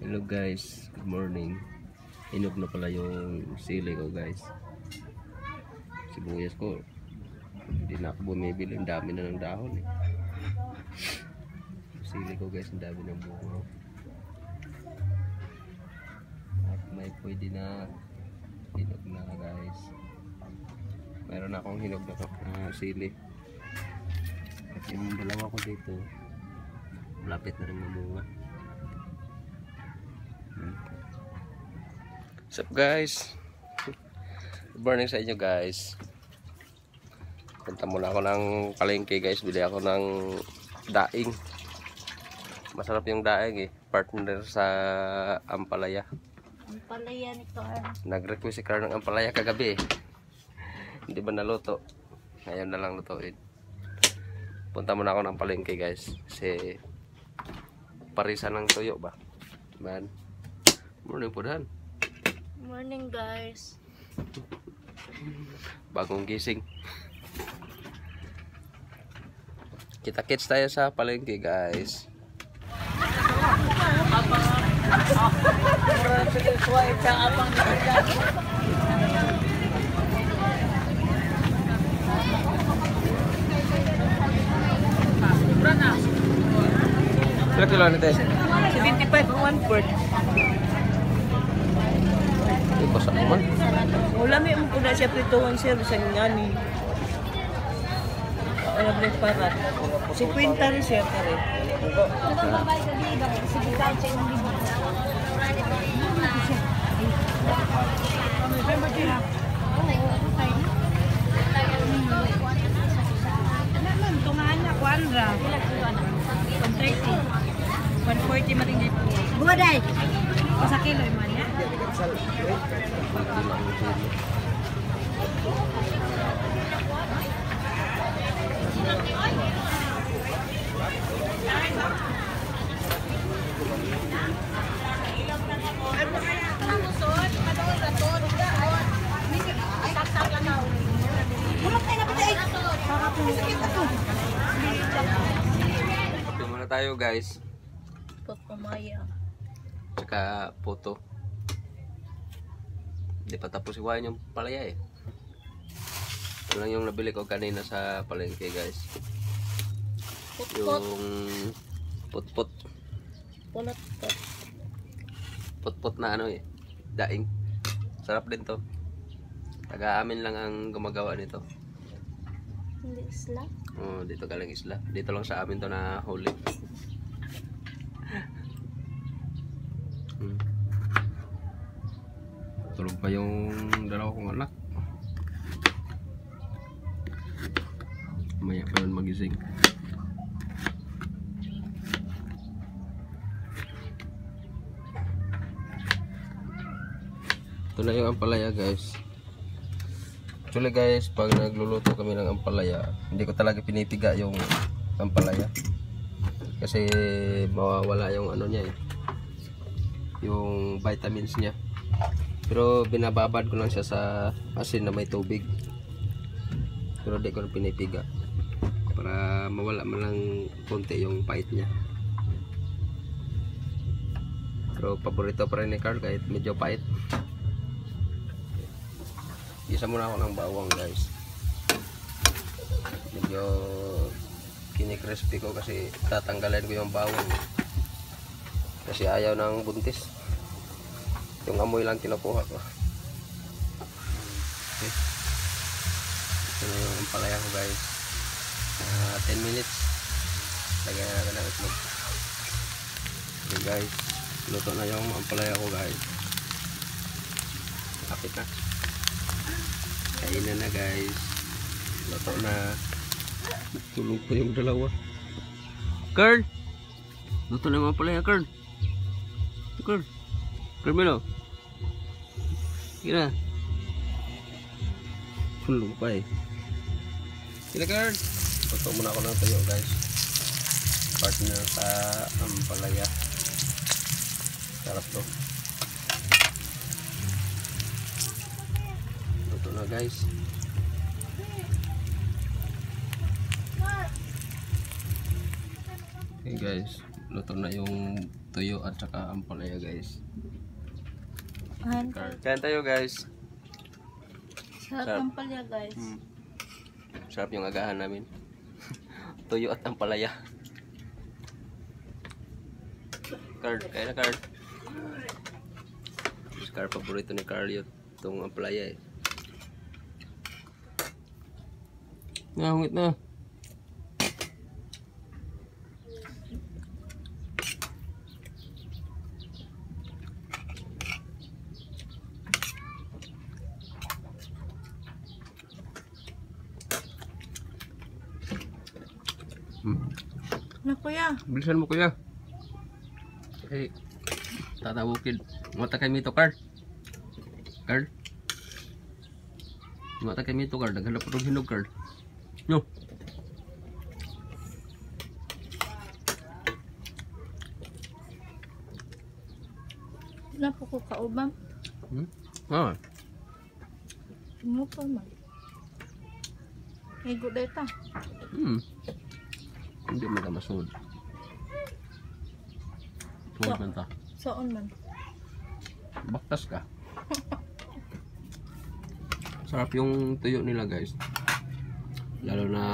Hello guys, good morning. Hinog na pala yung sili ko guys. Sibuyas ko hindi na ako bumibili, ang dami na ng dahon eh. Sili ko guys, ang dami ng bunga. At may pwede na hinog na guys. Meron akong hinog na sili. At yung dalawa ko dito malapit na rin mamunga. What's up guys? Good morning sa inyo guys. Punta muna ako ng palengke guys. Bili ako ng daing. Masarap yung daing eh. Partner sa ampalaya. Ampalaya nito Nag-request si Carl ng ampalaya kagabi eh. Hindi ba naluto? Ngayon na lang lutuin. Punta muna ako ng palengke guys. Kasi parisan ng tuyo ba? Man. Morning po dan. Morning guys. Bagong gising. Kita-kits tayo sa palengke guys. Ilang kilo nito? 75 ang 1/4. Ito pa sa naman. Wala may mo na siya prituhan sir sa ngani. Ano ba para? 50 rin sir kare. Buwaday. Sa kilo man ya. Ito muna tayo guys. Papamaya. Tsaka puto. Hindi pa tapos iwain yung palaya eh. Ito lang yung nabili ko kanina sa palengke guys. Putpot. Yung putpot. Pulot-pot. Putpot na ano eh. Daing. Sarap din to. Taga-amin lang ang gumagawa nito. Hindi isla. Oh, dito galing isla. Dito lang sa amin to na huli. Tulog pa yung dalawa kong anak. Maya pa yun magising. Ito na yung ampalaya guys. Actually guys, pag nagluluto kami ng ampalaya, hindi ko talaga pinipiga yung ampalaya. Kasi mawawala yung ano niya eh. Yung vitamins niya. Pero binababad ko lang siya sa asin na may tubig. Pero di ko na pinipiga. Para mawala man lang konti yung pait niya. Pero paborito pa rin ni Carl kahit medyo pait. Isa muna ako ng bawang guys. Medyo kinikrispy ko kasi tatanggalin ko yung bawang. Kasi ayaw ng buntis. Yung amoy lang kinukuha ko. Okay. Ito na yung ampalaya ko guys. 10 minutes. Lagyan natin ng itlog. Okay guys. Luto na yung ampalaya ko guys. Kapit na. Kainan na guys. Luto na. Tulog pa yung dalawa. Carl! Luto na yung ampalaya Carl. Carl! Carmelo! Kira. Tulog pa eh. Kira Carl! Luto muna ako ng tayo guys. Partner sa ampalaya. Sarap to. Luto na guys. Okay guys, luto na yung tuyo at saka ampalaya guys. Ayan. Kain tayo guys. Sarap ang palya, guys. Sarap yung agahan namin. Tuyo at ampalaya. Carl, kain na Carl. Carl, paborito ni Carl yun. Itong ampalaya eh. Ngahungit na. Na kuya. Bilisan mo kuya. Eh, tatawagin. Mata kay Mito Carl. Carl. Mata kay Mito Carl. Naghanap po ng hinog Carl. No. Na po ko kaubang. Ah. Mo pa man. Igo data. Hindi mo ka masud. Tuwag man ta. Saan man? Baktas ka. Sarap yung tuyo nila guys. Lalo na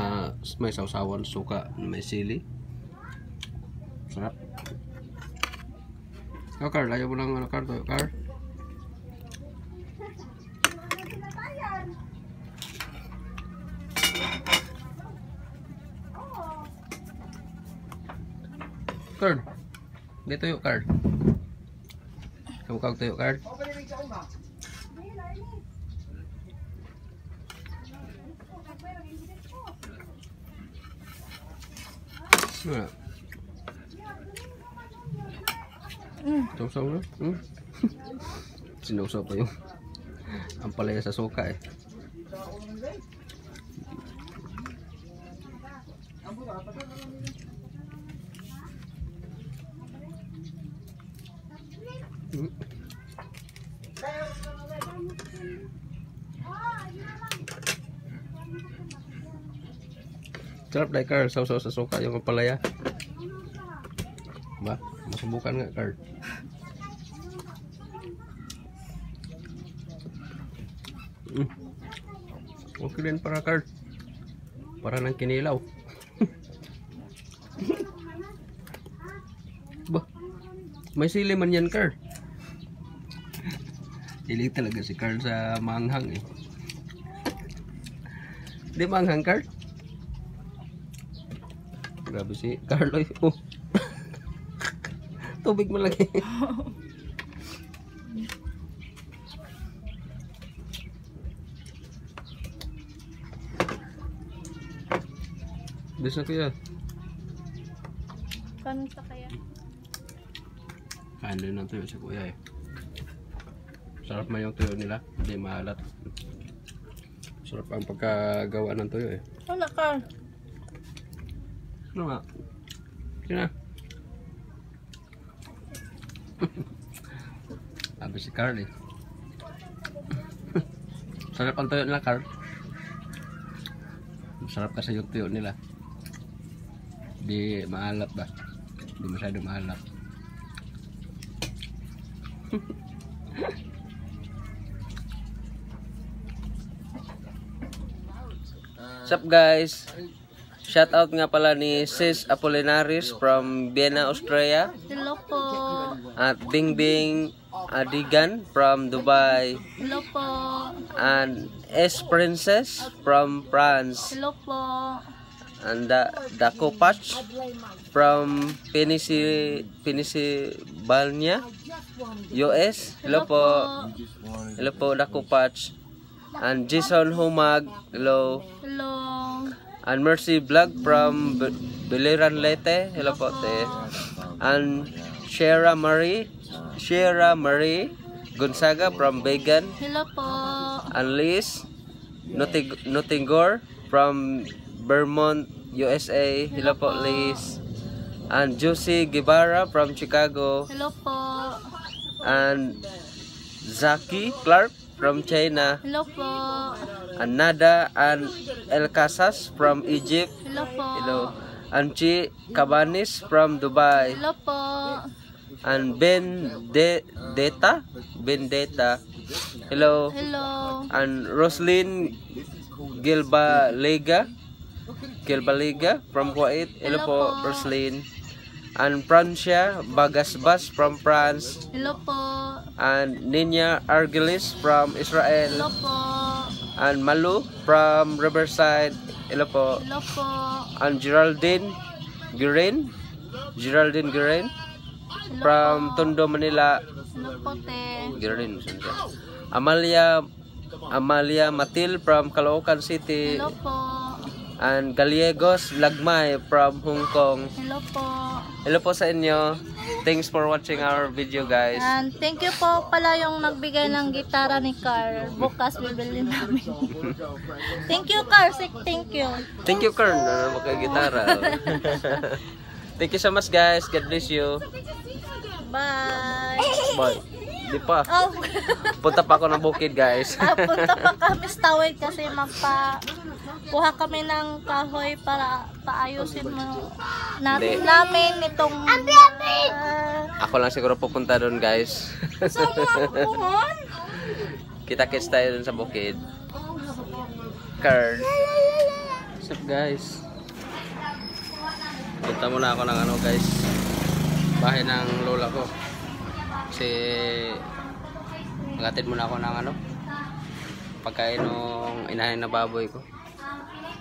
may sausawan, suka, may sili. Sarap. Ikaw Carl, ayaw mo lang Carl, tuyo Carl. Carl, di tuyo Carl. Kamu kag tuyo Carl. Nah. Sausaw na. Sinausaw pa yung ampalaya sa suka eh. Sarap dahil Carl, sausaw sa suka yung ampalaya. Ba? Masubukan nga Carl. Okay din para Carl. Para ng kinilaw. Ba? May sili man yan Carl. Hilig talaga si Carl sa manghang eh. Di manghang Carl? Grabe si Carl eh. Oh. Tubig mo lagi. Bisa kuya. Kanon sa kaya? Kain din ng tuyo si kuya eh. Sarap man yung tuyo nila. Hindi maalat. Sarap ang pagkagawa ng tuyo eh. Wala ka. Ano nga? Sina? Sabi si Carl eh. Sarap ang tuyo nila Carl. Masarap kasi yung tuyo nila. Di maalat ba? Di masyado maalat. What's up guys? Shout out nga pala ni Sis Apolinaris from Vienna, Australia. Hello po. At Bingbing Adigan from Dubai. Hello po. And S Princess from France. Hello po. And Daco Patch from Pennsylvania, US. Hello po. Hello po Daco Patch. And Jason Humag. Hello. Hello. And Mercy Vlog from Biliran Leyte. Hello po te. And Shera Marie Gonzaga from Vegan. Hello po. And Liz Nottingor from Vermont, USA. Hello po Liz. And Josie Guevara from Chicago. Hello po. And Zaki Clark from China. Hello po. And Nada and El Casas from Egypt. Hello po. Hello. And Chi Cabanis from Dubai. Hello po. And Bendeta. Hello. Hello. And Roslyn Gilbaliga from Kuwait. Hello, Hello po, po. Roslyn. And Francia Bagasbas from France. Hello po. And Ninya Argelis from Israel. Hello po. And Malu from Riverside. Hello po. Hello po. And Geraldine Guerin from Tondo, Manila. Hello po, te. Guerin. Amalia Matil from Caloocan City. Hello po. And Gallegos Lagmay from Hong Kong. Hello po. Hello po sa inyo. Thanks for watching our video, guys. And thank you po pala yung nagbigay ng gitara ni Carl. Bukas bibili namin. Thank you, Carl. Thank you. Thank you, Kern. Makagitara. Thank you so much, guys. God bless you. Bye. Bye. Di pa. Oh. Punta pa ako ng bukid, guys. Punta pa kami sa tawid kasi kuha kami ng kahoy para paayusin mo Hindi. namin itong Ako lang siguro pupunta doon, guys. Kita-kits tayo doon sa bukid. Kern. What's up, guys? Punta muna ako ng guys, bahay ng lola ko. Kasi nagatid muna ako ng pagkain ng inahin na baboy ko.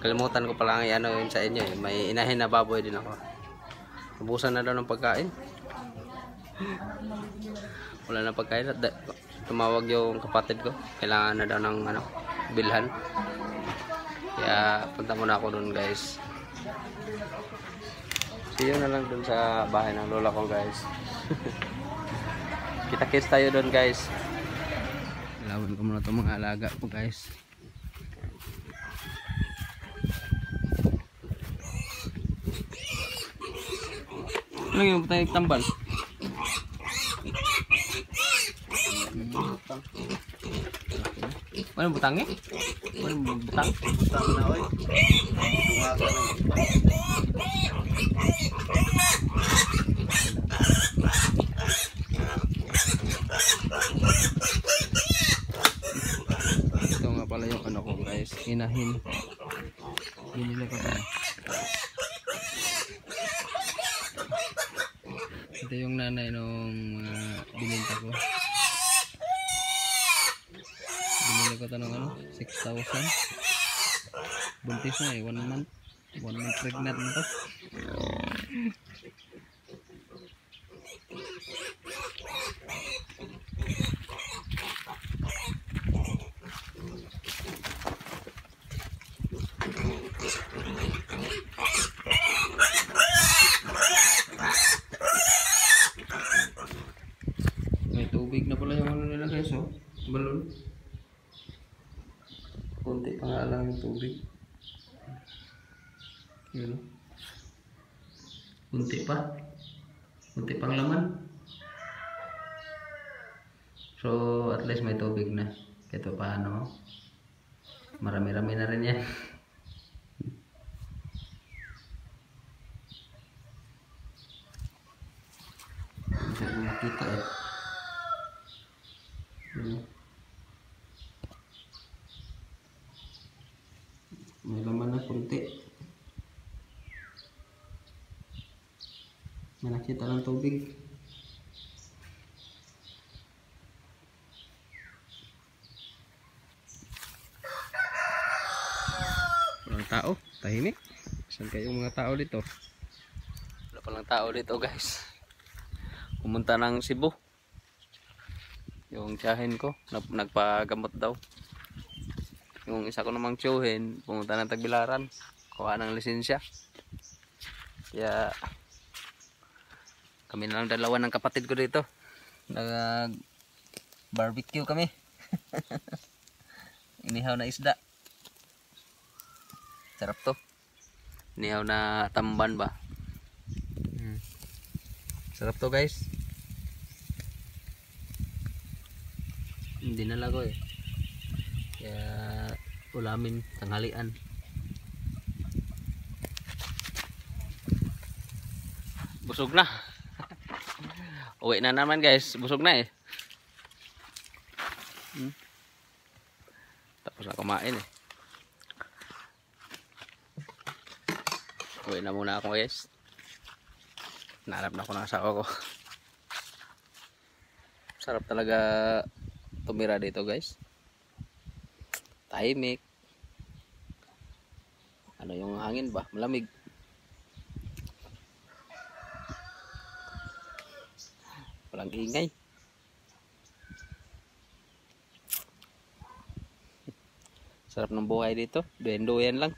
Kalimutan ko pala yun sa inyo eh. May inahin na baboy din ako. Ubusan na daw ng pagkain. Wala na pagkain. Tumawag yung kapatid ko. Kailangan na daw ng bilhan. Kaya punta muna ako dun, guys. See you na lang dun sa bahay ng lola ko, guys. Kita-kits tayo dun, guys. Ilawan ko muna itong mga alaga ko, guys. Ano yung butang tambal? Ano butang eh? Ano butang? Butang na oy. Ito nga pala yung ko, guys. Inahin. Binili ko pa. Ito yung nanay nung bininta ko. Binili ko ito ng 6,000. Buntis na eh, 1 month. 1 month pregnant na to. May tubig na pala yung nila, guys, oh. Balon. Kunti pa nga lang yung tubig. Yun. Kunti pa. Kunti pang laman. So, at least may tubig na. Ito paano. Marami-rami na rin yan. Hindi ko makita eh. May laman na kunti. May nakita ng tubig. Walang tao, tahimik. Saan kayong mga tao dito? Wala palang tao dito, guys. Pumunta ng Cebu. Yung tiyahin ko nagpagamot daw. Yung isa ko namang tiyuhin pumunta ng Tagbilaran, kuha ng lisensya. Kaya kami na lang dalawa ng kapatid ko dito. Nag barbecue kami. Inihaw na isda. Sarap to. Inihaw na tamban ba. Sarap to, guys. Hindi na lago eh. Kaya ulamin tanghalian. Busog na. Uwi na naman guys. Busog na eh. Tapos na kumain eh. Uwi na muna ako guys. Nahanap na ako ng asawa ko. Sarap talaga tumira dito guys. Tahimik. Ano yung hangin ba? Malamig. Walang ingay. Sarap ng buhay dito. Duyan-duyan lang.